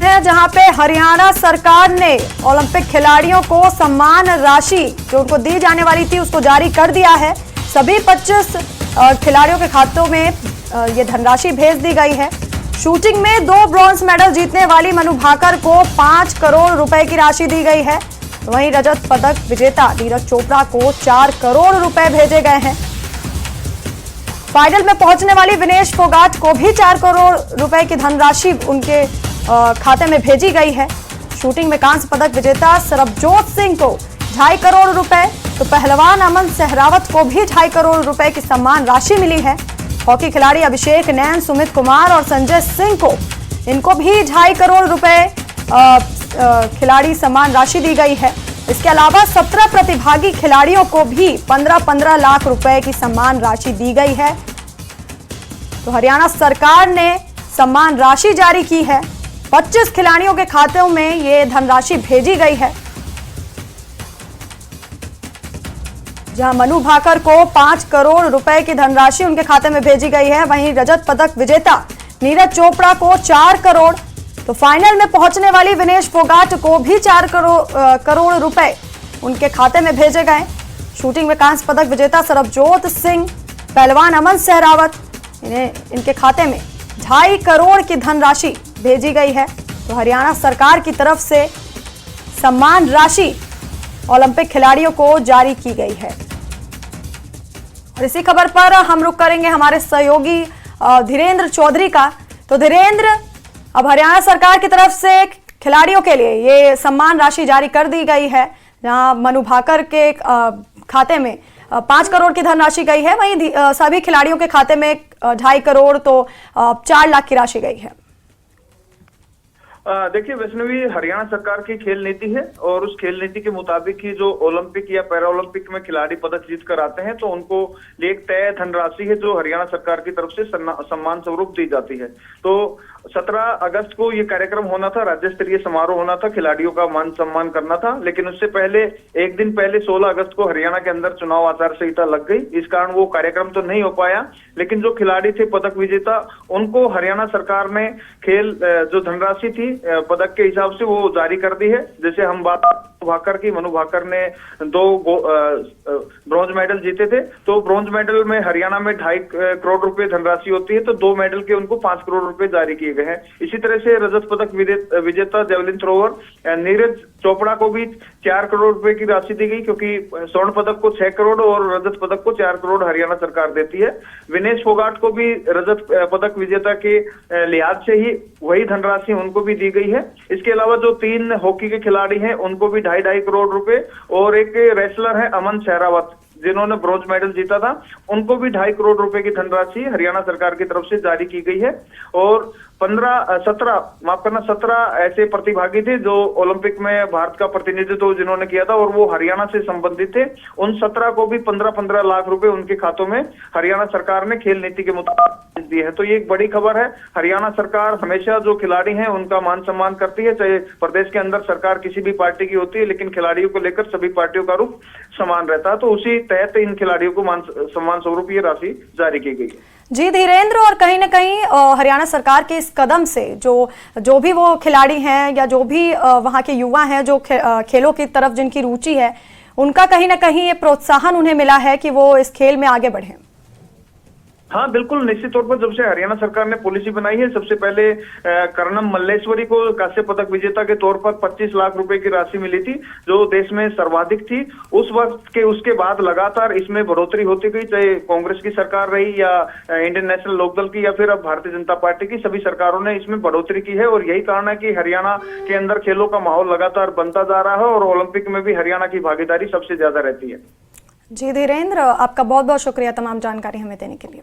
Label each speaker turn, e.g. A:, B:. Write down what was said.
A: है जहां पे हरियाणा सरकार ने ओलंपिक खिलाड़ियों को सम्मान राशि जो उनको दी जाने वाली थी उसको जारी कर दिया है। सभी 25 खिलाड़ियों के खातों में ये धनराशि भेज दी गई है। शूटिंग में 2 ब्रॉन्ज मेडल जीतने वाली मनु भाकर को 5 करोड़ रुपए की राशि दी गई है। तो वहीं रजत पदक विजेता नीरज चोपड़ा को 4 करोड़ रुपए भेजे गए हैं। फाइनल में पहुंचने वाली विनेश फोगाट को भी 4 करोड़ रुपए की धनराशि उनके खाते में भेजी गई है। शूटिंग में कांस्य पदक विजेता सरबजोत सिंह को 2.5 करोड़ रुपए, तो पहलवान अमन सहरावत को भी 2.5 करोड़ रुपए की सम्मान राशि मिली है। हॉकी खिलाड़ी अभिषेक नैन, सुमित कुमार और संजय सिंह को इनको भी 2.5 करोड़ रुपए खिलाड़ी सम्मान राशि दी गई है। इसके अलावा 17 प्रतिभागी खिलाड़ियों को भी 15-15 लाख रुपए की सम्मान राशि दी गई है। तो हरियाणा सरकार ने सम्मान राशि जारी की है। 25 खिलाड़ियों के खातों में ये धनराशि भेजी गई है। जहां मनु भाकर को 5 करोड़ रुपए की धनराशि उनके खाते में भेजी गई है, वहीं रजत पदक विजेता नीरज चोपड़ा को 4 करोड़, तो फाइनल में पहुंचने वाली विनेश फोगाट को भी 4 करोड़ रुपए उनके खाते में भेजे गए। शूटिंग में कांस्य पदक विजेता सरबजोत सिंह, पहलवान अमन सहरावत, इनके खाते में 2.5 करोड़ की धनराशि भेजी गई है। तो हरियाणा सरकार की तरफ से सम्मान राशि ओलंपिक खिलाड़ियों को जारी की गई है। और इसी खबर पर हम रुख करेंगे हमारे सहयोगी धीरेन्द्र चौधरी का। तो धीरेन्द्र, अब हरियाणा सरकार की तरफ से खिलाड़ियों के लिए ये सम्मान राशि जारी कर दी गई है, जहां मनु भाकर के खाते में 5 करोड़ की धनराशि गई है, वहीं सभी खिलाड़ियों के खाते में 2.5 करोड़ तो 4 लाख की राशि गई है।
B: देखिए वैष्णवी, हरियाणा सरकार की खेल नीति है और उस खेल नीति के मुताबिक ही जो ओलंपिक या पैरा ओलंपिक में खिलाड़ी पदक जीत कर आते हैं तो उनको एक तय धनराशि है जो हरियाणा सरकार की तरफ से सम्मान स्वरूप दी जाती है। तो 17 अगस्त को ये कार्यक्रम होना था, राज्य स्तरीय समारोह होना था, खिलाड़ियों का मान सम्मान करना था, लेकिन उससे पहले एक दिन पहले 16 अगस्त को हरियाणा के अंदर चुनाव आचार संहिता लग गई। इस कारण वो कार्यक्रम तो नहीं हो पाया, लेकिन जो खिलाड़ी थे पदक विजेता उनको हरियाणा सरकार ने खेल जो धनराशि थी पदक के हिसाब से वो जारी कर दी है। जैसे हम बात भाकर की, मनु भाकर ने 2 ब्रॉन्ज मेडल जीते थे, तो ब्रॉन्ज मेडल में हरियाणा में 2.5 करोड़ रुपए धनराशि होती है, तो 2 मेडल के उनको 5 करोड़ रुपए जारी किए गए हैं। इसी तरह से रजत पदक विजेता जेवलिन थ्रोवर नीरज चोपड़ा को भी 4 करोड़ रुपए की राशि दी गई, क्योंकि स्वर्ण पदक को 6 करोड़ और रजत पदक को 4 करोड़ हरियाणा सरकार देती है। विनेश फोगाट को भी रजत पदक विजेता के लिहाज से ही वही धनराशि उनको भी दी गई है। इसके अलावा जो 3 हॉकी के खिलाड़ी हैं उनको भी 2.5 करोड़ रुपए, और एक रेसलर है अमन सहरावत जिन्होंने ब्रॉन्ज मेडल जीता था, उनको भी 2.5 करोड़ रुपए की धनराशि हरियाणा सरकार की तरफ से जारी की गई है। और 17 ऐसे प्रतिभागी थे जो ओलंपिक में भारत का प्रतिनिधित्व जिन्होंने किया था और वो हरियाणा से संबंधित थे। उन 17 को भी 15-15 लाख रुपए उनके खातों में हरियाणा सरकार ने खेल नीति के मुताबिक दिए हैं। तो ये एक बड़ी खबर है। हरियाणा सरकार हमेशा जो खिलाड़ी हैं उनका मान सम्मान करती है, चाहे प्रदेश के अंदर सरकार किसी भी पार्टी की होती है, लेकिन खिलाड़ियों को लेकर सभी पार्टियों का रुख समान रहता है। तो उसी तहत इन खिलाड़ियों को सम्मान स्वरूप ये राशि जारी की गई है।
A: जी धीरेन्द्र, और कहीं ना कहीं हरियाणा सरकार के इस कदम से जो भी वो खिलाड़ी हैं या जो भी वहाँ के युवा हैं जो खेलों की तरफ जिनकी रुचि है, उनका कहीं ना कहीं ये प्रोत्साहन उन्हें मिला है कि वो इस खेल में आगे बढ़ें।
B: हाँ बिल्कुल, निश्चित तौर पर जब से हरियाणा सरकार ने पॉलिसी बनाई है, सबसे पहले कर्णम मल्लेश्वरी को कांस्य पदक विजेता के तौर पर 25 लाख रुपए की राशि मिली थी, जो देश में सर्वाधिक थी उस वक्त के। उसके बाद लगातार इसमें बढ़ोतरी होती गई, चाहे कांग्रेस की सरकार रही या इंडियन नेशनल लोकदल की या फिर अब भारतीय जनता पार्टी की, सभी सरकारों ने इसमें बढ़ोतरी की है। और यही कारण है कि हरियाणा के अंदर खेलों का माहौल लगातार बनता जा रहा है और ओलंपिक में भी हरियाणा की भागीदारी सबसे ज्यादा रहती है।
A: जी धीरेन्द्र, आपका बहुत बहुत शुक्रिया तमाम जानकारी हमें देने के लिए।